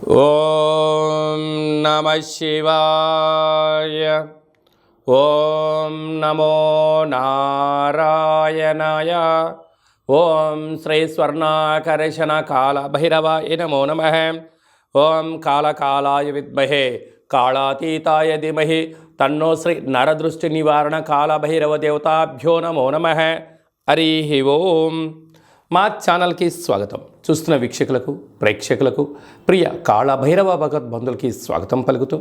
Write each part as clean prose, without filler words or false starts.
ఓం నమః శివాయ. ఓం నమో నారాయణాయ. ఓం శ్రీ స్వర్ణాకర్షణ కాల భైరవాయ నమో నమః. ఓం కాళకాలాయ విద్మహే కాళాతీతాయ ధీమహి తన్నో శ్రీ నరదృష్టి నివారణ కాల భైరవ దేవతాభ్యో నమో నమః. హరి ఓం. మా ఛానల్కి స్వాగతం. చూస్తున్న వీక్షకులకు, ప్రేక్షకులకు, ప్రియ కాళభైరవ భగవద్బంధులకి స్వాగతం పలుకుతూ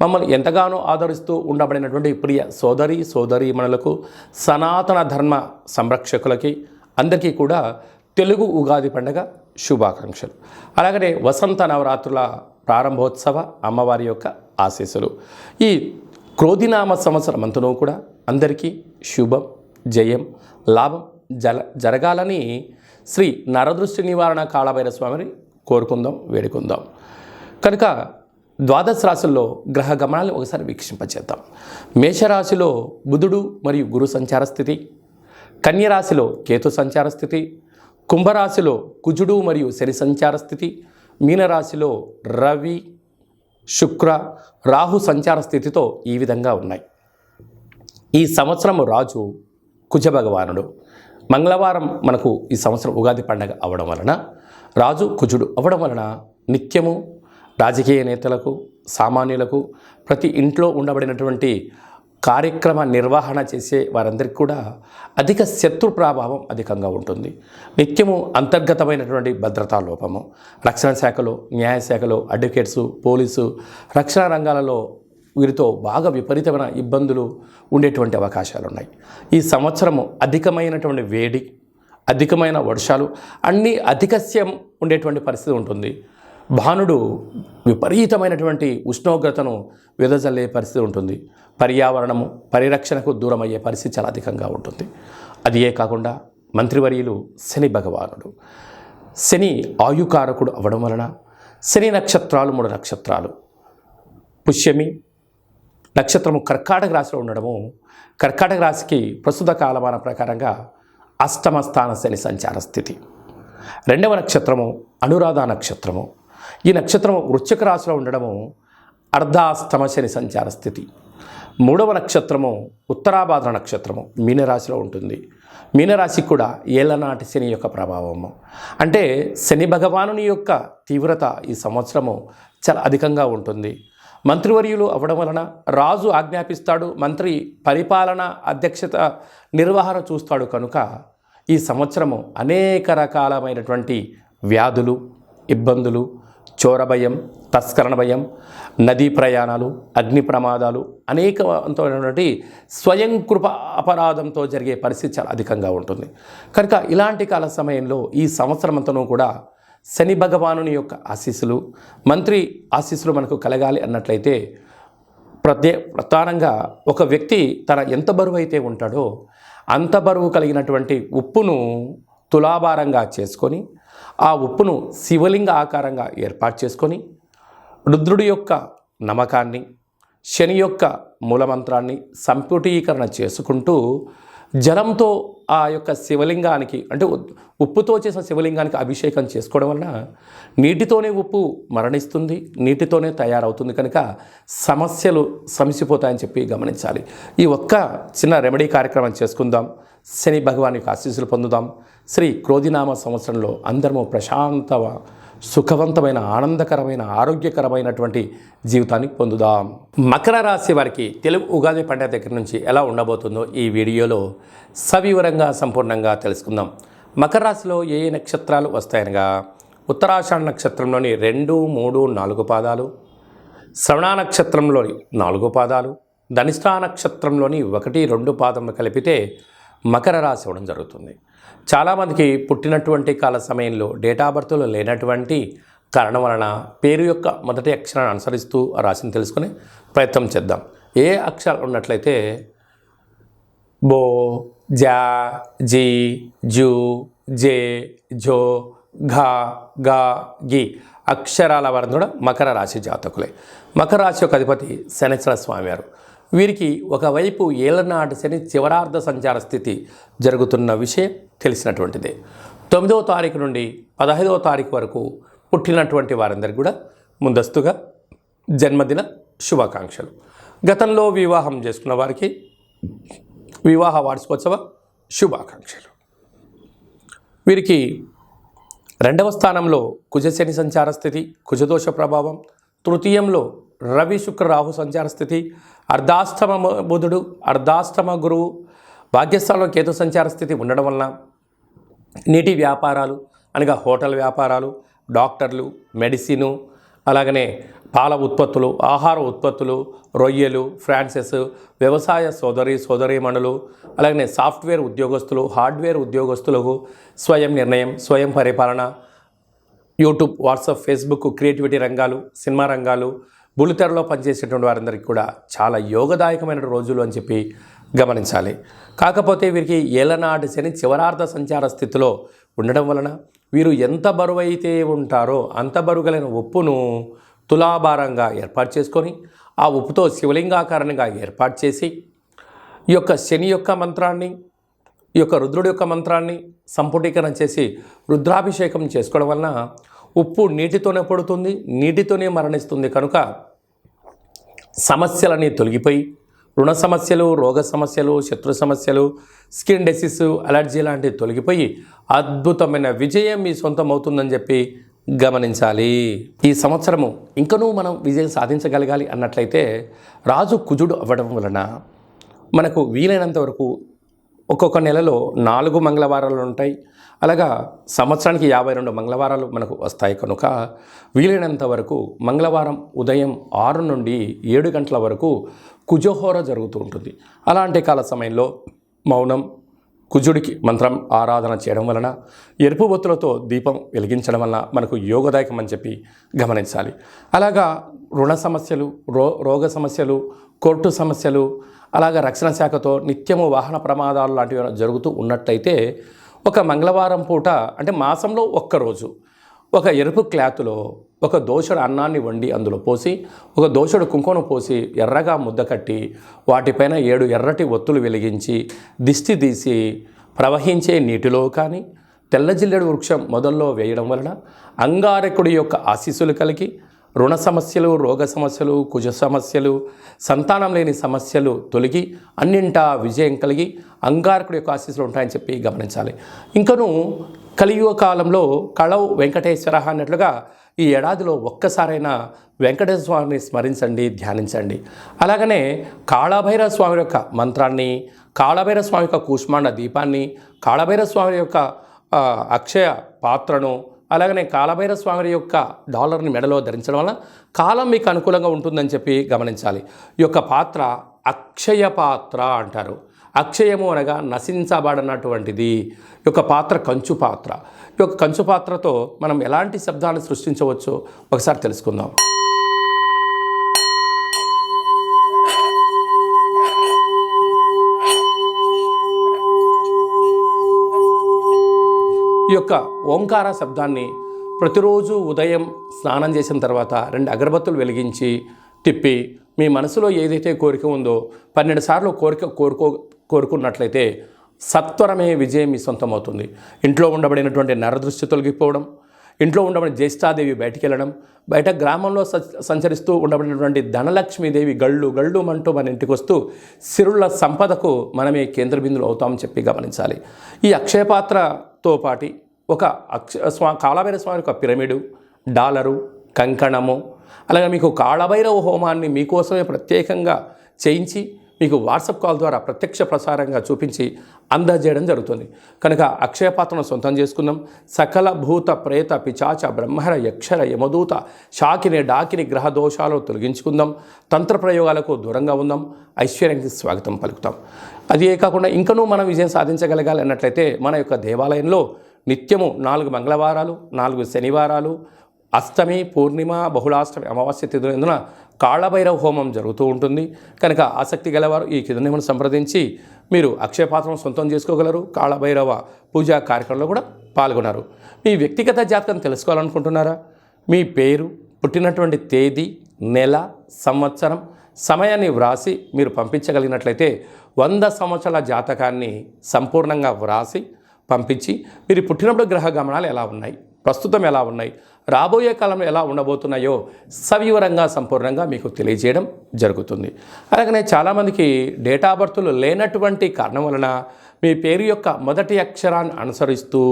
మమ్మల్ని ఎంతగానో ఆదరిస్తూ ఉండబడినటువంటి ప్రియ సోదరీమణులకు, సనాతన ధర్మ సంరక్షకులకి అందరికీ కూడా తెలుగు ఉగాది పండుగ శుభాకాంక్షలు. అలాగనే వసంత నవరాత్రుల ప్రారంభోత్సవ అమ్మవారి యొక్క ఆశీస్సులు. ఈ క్రోధినామ సంవత్సరం అంతనూ కూడా అందరికీ శుభం, జయం, లాభం జరగాలని శ్రీ నరదృష్టి నివారణ కాళభైరవ స్వామిని కోరుకుందాం, వేడుకుందాం. కనుక ద్వాదశ రాశుల్లో గ్రహ గమనాలు ఒకసారి వీక్షింపచేద్దాం. మేషరాశిలో బుధుడు మరియు గురు సంచార స్థితి, కన్యరాశిలో కేతు సంచార స్థితి, కుంభరాశిలో కుజుడు మరియు శని సంచార స్థితి, మీనరాశిలో రవి, శుక్ర, రాహు సంచార స్థితితో ఈ విధంగా ఉన్నాయి. ఈ సంవత్సరం రాజు కుజ భగవానుడు. మంగళవారం మనకు ఈ సంవత్సరం ఉగాది పండగ అవ్వడం వలన, రాజు కుజుడు అవ్వడం వలన నిత్యము రాజకీయ నేతలకు, సామాన్యులకు, ప్రతి ఇంట్లో ఉండబడినటువంటి కార్యక్రమ నిర్వహణ చేసే వారందరికీ కూడా అధిక శత్రు ప్రభావం అధికంగా ఉంటుంది. నిత్యము అంతర్గతమైనటువంటి భద్రతా లోపము, రక్షణ శాఖలో, న్యాయశాఖలో, అడ్వకేట్సు, పోలీసు, రక్షణ రంగాలలో వీరితో బాగా విపరీతమైన ఇబ్బందులు ఉండేటువంటి అవకాశాలు ఉన్నాయి. ఈ సంవత్సరము అధికమైనటువంటి వేడి, అధికమైన వర్షాలు, అన్నీ అధికస్యం ఉండేటువంటి పరిస్థితి ఉంటుంది. భానుడు విపరీతమైనటువంటి ఉష్ణోగ్రతను వెదజల్లే పరిస్థితి ఉంటుంది. పర్యావరణము, పరిరక్షణకు దూరం అయ్యే పరిస్థితి చాలా అధికంగా ఉంటుంది. అదియే కాకుండా మంత్రివర్యులు శని భగవానుడు. శని ఆయుకారకుడు అవ్వడం వలన శని నక్షత్రాలు 3 నక్షత్రాలు, పుష్యమి నక్షత్రము కర్కాటక రాశిలో ఉండడము, కర్కాటక రాశికి ప్రస్తుత కాలమాన ప్రకారంగా అష్టమ స్థాన శని సంచార స్థితి. 2వ నక్షత్రము అనురాధ నక్షత్రము. ఈ నక్షత్రము వృశ్చిక రాశిలో ఉండడము అర్ధాష్టమ శని సంచార స్థితి. 3వ నక్షత్రము ఉత్తరాభాద్ర నక్షత్రము మీనరాశిలో ఉంటుంది. మీనరాశికి కూడా ఏళ్ళనాటి శని యొక్క ప్రభావము. అంటే శని భగవానుని యొక్క తీవ్రత ఈ సంవత్సరము చాలా అధికంగా ఉంటుంది. మంత్రివర్యులు అవ్వడం వలన రాజు ఆజ్ఞాపిస్తాడు, మంత్రి పరిపాలన, అధ్యక్షత, నిర్వహణ చూస్తాడు. కనుక ఈ సంవత్సరము అనేక రకాలమైనటువంటి వ్యాధులు, ఇబ్బందులు, చోర భయం, తస్కరణ భయం, నదీ ప్రయాణాలు, అగ్ని ప్రమాదాలు, అనేకమైనటువంటి స్వయం కృప అపరాధంతో జరిగే పరిస్థితి చాలా అధికంగా ఉంటుంది. కనుక ఇలాంటి కాల సమయంలో ఈ సంవత్సరం అంతనూ కూడా శని భగవానుని యొక్క ఆశీస్సులు, మంత్రి ఆశీస్సులు మనకు కలగాలి అన్నట్లయితే ప్రధానంగా ఒక వ్యక్తి తన ఎంత బరువు అయితే ఉంటాడో అంత బరువు కలిగినటువంటి ఉప్పును తులాభారంగా చేసుకొని, ఆ ఉప్పును శివలింగ ఆకారంగా ఏర్పాటు చేసుకొని, రుద్రుడి యొక్క నమ్మకాన్ని, శని యొక్క మూలమంత్రాన్ని సంపుటీకరణ చేసుకుంటూ జలంతో ఆ యొక్క శివలింగానికి, అంటే ఉప్పుతో చేసిన శివలింగానికి అభిషేకం చేసుకోవడం వలన నీటితోనే ఉప్పు మరణిస్తుంది, నీటితోనే తయారవుతుంది. కనుక సమస్యలు సమసిపోతాయని చెప్పి గమనించాలి. ఈ ఒక్క చిన్న రెమెడీ కార్యక్రమం చేసుకుందాం. శని భగవాన్ యొక్క ఆశీస్సులు పొందుదాం. శ్రీ క్రోధినామ సంవత్సరంలో అందరము ప్రశాంత, సుఖవంతమైన, ఆనందకరమైన, ఆరోగ్యకరమైనటువంటి జీవితాన్ని పొందుదాం. మకర రాశి వారికి తెలుగు ఉగాది పండుగ దగ్గర నుంచి ఎలా ఉండబోతుందో ఈ వీడియోలో సవివరంగా, సంపూర్ణంగా తెలుసుకుందాం. మకర రాశిలో ఏ ఏ నక్షత్రాలు వస్తాయనగా, ఉత్తరాషాఢ నక్షత్రంలోని 2, 3, 4 పాదాలు, శ్రవణ నక్షత్రంలోని 4 పాదాలు, ధనిష్ఠా నక్షత్రంలోని 1, 2 పాదములు కలిపితే మకర రాశి అవ్వడం జరుగుతుంది. చాలామందికి పుట్టినటువంటి కాల సమయంలో డేట్ ఆఫ్ బర్త్లో లేనటువంటి కారణం వలన పేరు యొక్క మొదటి అక్షరాన్ని అనుసరిస్తూ ఆ రాశిని తెలుసుకునే ప్రయత్నం చేద్దాం. ఏ అక్షరాలు ఉన్నట్లయితే బో, జా, జీ, జూ, జే, జో, ఘా, గా, గి అక్షరాల వారు కూడా మకర రాశి జాతకులే. మకర రాశి యొక్క అధిపతి శనేశ్వర స్వామివారు. వీరికి ఒకవైపు ఏళ్ళనాటి శని చివరార్ధ సంచార స్థితి జరుగుతున్న విషయం తెలిసినటువంటిదే. 9వ తారీఖు నుండి 15వ తారీఖు వరకు పుట్టినటువంటి వారందరికీ కూడా ముందస్తుగా జన్మదిన శుభాకాంక్షలు. గతంలో వివాహం చేసుకున్న వారికి వివాహ వార్షికోత్సవ శుభాకాంక్షలు. వీరికి 2వ స్థానంలో కుజశని సంచార స్థితి, కుజదోష ప్రభావం. తృతీయంలో రవి శుక్ర రాహు సంచార స్థితి, అర్ధాష్టమ బుధుడు, అర్ధాష్టమ గురువు, భాగ్యస్థానంలో కేతు సంచార స్థితి ఉండడం వలన నీటి వ్యాపారాలు అనగా హోటల్ వ్యాపారాలు, డాక్టర్లు, మెడిసిను, అలాగనే పాల ఉత్పత్తులు, ఆహార ఉత్పత్తులు, రొయ్యలు, ఫ్రాన్సెస్, వ్యవసాయ సోదరీమణులు, అలాగనే సాఫ్ట్వేర్ ఉద్యోగస్తులు, హార్డ్వేర్ ఉద్యోగస్తులకు స్వయం నిర్ణయం, స్వయం పరిపాలన, యూట్యూబ్, వాట్సాప్, ఫేస్బుక్, క్రియేటివిటీ రంగాలు, సినిమా రంగాలు, బుల్లితెరలో పనిచేసేటువంటి వారందరికీ కూడా చాలా యోగదాయకమైన రోజులు అని చెప్పి గమనించాలి. కాకపోతే వీరికి ఏలనాటి శని చివరార్ధ సంచార స్థితిలో ఉండడం వలన వీరు ఎంత బరువు అయితే ఉంటారో అంత బరువుగలైన ఉప్పును తులాభారంగా ఏర్పాటు చేసుకొని ఆ ఉప్పుతో శివలింగాకారంగా ఏర్పాటు చేసి ఈ యొక్క శని యొక్క మంత్రాన్ని, ఈ యొక్క రుద్రుడి యొక్క మంత్రాన్ని సంపుటీకరణ చేసి రుద్రాభిషేకం చేసుకోవడం వలన ఉప్పు నీటితోనే పడుతుంది, నీటితోనే మరణిస్తుంది. కనుక సమస్యలన్నీ తొలగిపోయి రుణ సమస్యలు, రోగ సమస్యలు, శత్రు సమస్యలు, స్కిన్ డిసీజ్, అలర్జీ లాంటివి తొలగిపోయి అద్భుతమైన విజయం మీ సొంతం అవుతుందని చెప్పి గమనించాలి. ఈ సంవత్సరము ఇంకనూ మనం విజయం సాధించగలగాలి అన్నట్లయితే రాజు కుజుడు అవ్వడం వలన మనకు వీలైనంత వరకు ఒక్కొక్క నెలలో 4 మంగళవారాలు ఉంటాయి. అలాగా సంవత్సరానికి 52 మంగళవారాలు మనకు వస్తాయి. కనుక వీలైనంత వరకు మంగళవారం ఉదయం 6 నుండి 7 గంటల వరకు కుజహోర జరుగుతూ ఉంటుంది. అలాంటి కాల సమయంలో మౌనం, కుజుడికి మంత్రం ఆరాధన చేయడం వలన, ఎరుపు బొత్తులతో దీపం వెలిగించడం వలన మనకు యోగదాయకం అని చెప్పి గమనించాలి. అలాగా రుణ సమస్యలు, రోగ సమస్యలు, కోర్టు సమస్యలు, అలాగా రక్షణ శాఖతో నిత్యము వాహన ప్రమాదాలు లాంటివి జరుగుతూ ఉన్నట్టయితే ఒక మంగళవారం పూట అంటే మాసంలో ఒక్కరోజు ఒక ఎరుపు క్లాత్లో ఒక దోసెడు అన్నాన్ని వండి అందులో పోసి, ఒక దోసెడు కుంకుమను పోసి ఎర్రగా ముద్ద కట్టి వాటిపైన 7 ఎర్రటి ఒత్తులు వెలిగించి దిష్టి తీసి ప్రవహించే నీటిలో కానీ తెల్ల జిల్లెడు వృక్షం మొదల్లో వేయడం వలన అంగారకుడి యొక్క ఆశీస్సులు కలిగి రుణ సమస్యలు, రోగ సమస్యలు, కుజ సమస్యలు, సంతానం లేని సమస్యలు తొలగి అన్నింటా విజయం కలిగి అంగారకుడి యొక్క ఆశీస్సులు ఉంటాయని చెప్పి గమనించాలి. ఇంకనూ కలియుగ కాలంలో కళవు వెంకటేశ్వర అన్నట్లుగా ఈ ఏడాదిలో ఒక్కసారైనా వెంకటేశ్వర స్వామిని స్మరించండి, ధ్యానించండి. అలాగనే కాళభైరవ స్వామి యొక్క మంత్రాన్ని, కాళభైరవ స్వామి యొక్క కూష్మాండ దీపాన్ని, కాళభైరవ స్వామి యొక్క అక్షయ పాత్రను, అలాగనే కాళభైరవ స్వామి యొక్క డాలర్ని మెడలో ధరించడం వల్ల కాలం మీకు అనుకూలంగా ఉంటుందని చెప్పి గమనించాలి. ఈ యొక్క పాత్ర అక్షయ పాత్ర అంటారు. అక్షయము అనగా నశించబడినటువంటిది. ఈ యొక్క పాత్ర కంచు పాత్ర. ఈ యొక్క కంచు పాత్రతో మనం ఎలాంటి శబ్దాన్ని సృష్టించవచ్చో ఒకసారి తెలుసుకుందాం. ఈ యొక్క ఓంకార శబ్దాన్ని ప్రతిరోజు ఉదయం స్నానం చేసిన తర్వాత 2 అగరబత్తులు వెలిగించి తిప్పి మీ మనసులో ఏదైతే కోరిక ఉందో 12 సార్లు కోరుకున్నట్లయితే సత్వరమే విజయం మీ సొంతం అవుతుంది. ఇంట్లో ఉండబడినటువంటి నరదృష్టి తొలగిపోవడం, ఇంట్లో ఉండబడిన జ్యేష్ఠాదేవి బయటికి వెళ్ళడం, బయట గ్రామంలో సంచరిస్తూ ఉండబడినటువంటి ధనలక్ష్మీదేవి గళ్ళు మంటూ మన ఇంటికి వస్తూ సిరుల సంపదకు మనమే కేంద్ర బిందువులు అవుతామని చెప్పి గమనించాలి. ఈ అక్షయపాత్రతో పాటు ఒక కాళభైరవ స్వామి యొక్క పిరమిడు, డాలరు, కంకణము, అలాగే మీకు కాళభైరవ హోమాన్ని మీకోసమే ప్రత్యేకంగా చేయించి మీకు వాట్సాప్ కాల్ ద్వారా ప్రత్యక్ష ప్రసారంగా చూపించి అందజేయడం జరుగుతుంది. కనుక అక్షయపాత్రను సొంతం చేసుకుందాం. సకల భూత ప్రేత పిచాచ బ్రహ్మర యక్షర యమదూత శాకిని డాకిని గ్రహ దోషాలను తొలగించుకుందాం. తంత్ర ప్రయోగాలకు దూరంగా ఉందాం. ఐశ్వర్యానికి స్వాగతం పలుకుతాం. అదే కాకుండా ఇంకనూ మనం విజయం సాధించగలగాలి అన్నట్లయితే మన యొక్క దేవాలయంలో నిత్యము 4 మంగళవారాలు, 4 శనివారాలు, అష్టమి, పూర్ణిమ, బహుళాష్టమి, అమావాస్య తిథులందున కాళభైరవ హోమం జరుగుతూ ఉంటుంది. కనుక ఆసక్తి గలవారు ఈ కిందనేమని సంప్రదించి మీరు అక్షయపాత్రను సొంతం చేసుకోగలరు. కాళభైరవ పూజా కార్యక్రమంలో కూడా పాల్గొన్నారు. మీ వ్యక్తిగత జాతకం తెలుసుకోవాలనుకుంటున్నారా? మీ పేరు, పుట్టినటువంటి తేదీ, నెల, సంవత్సరం, సమయాన్ని వ్రాసి మీరు పంపించగలిగినట్లయితే 100 సంవత్సరాల జాతకాన్ని సంపూర్ణంగా వ్రాసి పంపించి మీరు పుట్టినప్పుడు గ్రహ గమనాలు ఎలా ఉన్నాయి, ప్రస్తుతం ఎలా ఉన్నాయి, రాబోయే కాలంలో ఎలా ఉండబోతున్నాయో సవివరంగా సంపూర్ణంగా మీకు తెలియజేయడం జరుగుతుంది. అలాగనే చాలామందికి డేట్ ఆఫ్ బర్త్లు లేనటువంటి కారణం వలన మీ పేరు యొక్క మొదటి అక్షరాన్ని అనుసరిస్తూ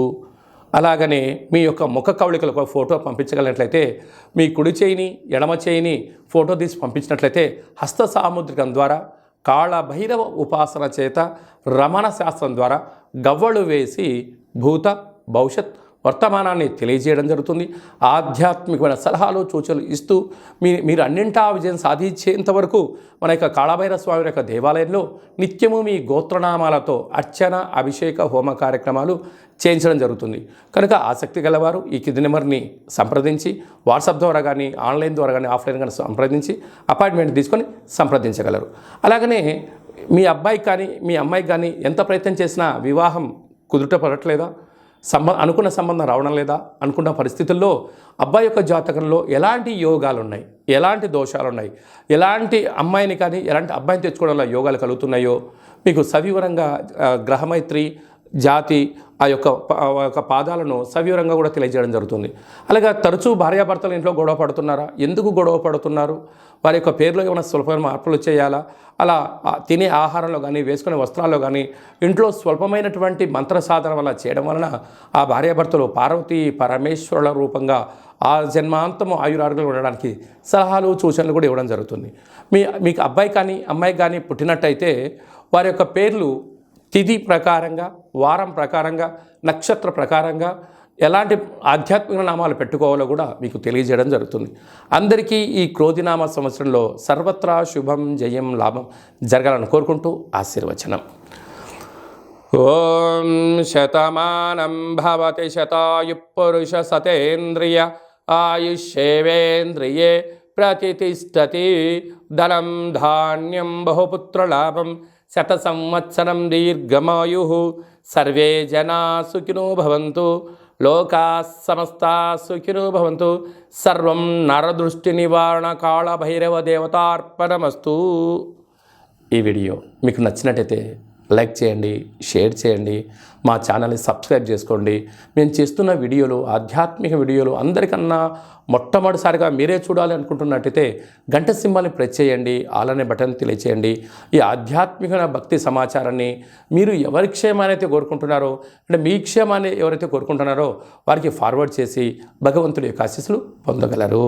అలాగనే మీ యొక్క ముఖ కవళికలు ఒక ఫోటో పంపించగలిగినట్లయితే మీ కుడి చేయిని ఎడమ చేయిని ఫోటో తీసి పంపించినట్లయితే హస్త సాముద్రికం ద్వారా కాళభైరవ ఉపాసన చేత రమణ శాస్త్రం ద్వారా గవ్వలు వేసి భూత భవిష్యత్ వర్తమానాన్ని తెలియజేయడం జరుగుతుంది. ఆధ్యాత్మికమైన సలహాలు సూచనలు ఇస్తూ మీరు అన్నింటా విజయం సాధించేంత వరకు మన యొక్క కాళభైరవ స్వామి యొక్క దేవాలయంలో నిత్యము మీ గోత్రనామాలతో అర్చన అభిషేక హోమ కార్యక్రమాలు చేయించడం జరుగుతుంది. కనుక ఆసక్తి గలవారు ఈ కింది నెంబర్ని సంప్రదించి వాట్సాప్ ద్వారా కానీ ఆన్లైన్ ద్వారా కానీ ఆఫ్లైన్ కానీ సంప్రదించి అపాయింట్మెంట్ తీసుకొని సంప్రదించగలరు. అలాగనే మీ అబ్బాయికి కానీ మీ అమ్మాయికి కానీ ఎంత ప్రయత్నం చేసినా వివాహం కుదుట పడట్లేదా, అనుకున్న సంబంధం రావడం లేదా అనుకున్న పరిస్థితుల్లో అబ్బాయి యొక్క జాతకంలో ఎలాంటి యోగాలు ఉన్నాయి, ఎలాంటి దోషాలు ఉన్నాయి, ఎలాంటి అమ్మాయిని కానీ ఎలాంటి అబ్బాయిని తెచ్చుకోవడంలో యోగాలు కలుగుతున్నాయో మీకు సవివరంగా గ్రహమైత్రి జాతి ఆ యొక్క పాదాలను సవివరంగా కూడా తెలియజేయడం జరుగుతుంది. అలాగే తరచూ భార్యాభర్తలు ఇంట్లో గొడవ పడుతున్నారా, ఎందుకు గొడవ పడుతున్నారు, వారి యొక్క పేర్లో ఏమైనా స్వల్పమైన మార్పులు చేయాలా, అలా తినే ఆహారంలో కానీ వేసుకునే వస్త్రాల్లో కానీ ఇంట్లో స్వల్పమైనటువంటి మంత్ర సాధన వల్ల చేయడం వలన ఆ భార్యాభర్తలు పార్వతీ పరమేశ్వరుల రూపంగా ఆ జన్మాంతము ఆయురారోగ్యాలు ఉండడానికి సలహాలు సూచనలు కూడా ఇవ్వడం జరుగుతుంది. మీకు అబ్బాయి కానీ అమ్మాయి కానీ పుట్టినట్టయితే వారి యొక్క పేర్లు తిథి ప్రకారంగా, వారం ప్రకారంగా, నక్షత్ర ప్రకారంగా ఎలాంటి ఆధ్యాత్మిక నామాలు పెట్టుకోవాలో కూడా మీకు తెలియజేయడం జరుగుతుంది. అందరికీ ఈ క్రోధినామ సంవత్సరంలో సర్వత్రా శుభం జయం లాభం జరగాలని కోరుకుంటూ ఆశీర్వచనం. ఓం శతమానం భవతి శతాయు పురుష సతేంద్రియ ఆయుష్యేవేంద్రియే ప్రతిష్టతి ధనం ధాన్యం బహుపుత్రలాభం శత సంవత్సరం దీర్ఘమాయు సర్వే జనా సుఖినో భవంతు లోకా సమస్తా సుఖినో భవంతు సర్వం నరదృష్టి నివారణ కాళభైరవ దేవతార్పణమస్తు. ఈ వీడియో మీకు నచ్చినట్టయితే లైక్ చేయండి, షేర్ చేయండి, మా ఛానల్ని సబ్స్క్రైబ్ చేసుకోండి. మేము చేస్తున్న వీడియోలు ఆధ్యాత్మిక వీడియోలు అందరికన్నా మొట్టమొదటిసారిగా మీరే చూడాలి అనుకుంటున్నట్టయితే గంట సింబల్ని ప్రెస్ చేయండి, ఆల్ అనే బటన్ తెలియచేయండి. ఈ ఆధ్యాత్మిక భక్తి సమాచారాన్ని మీరు ఎవరి క్షేమాన్ని అయితే కోరుకుంటున్నారో అంటే మీ క్షేమాన్ని ఎవరైతే కోరుకుంటున్నారో వారికి ఫార్వర్డ్ చేసి భగవంతుడి యొక్క ఆశీస్సులు పొందగలరు.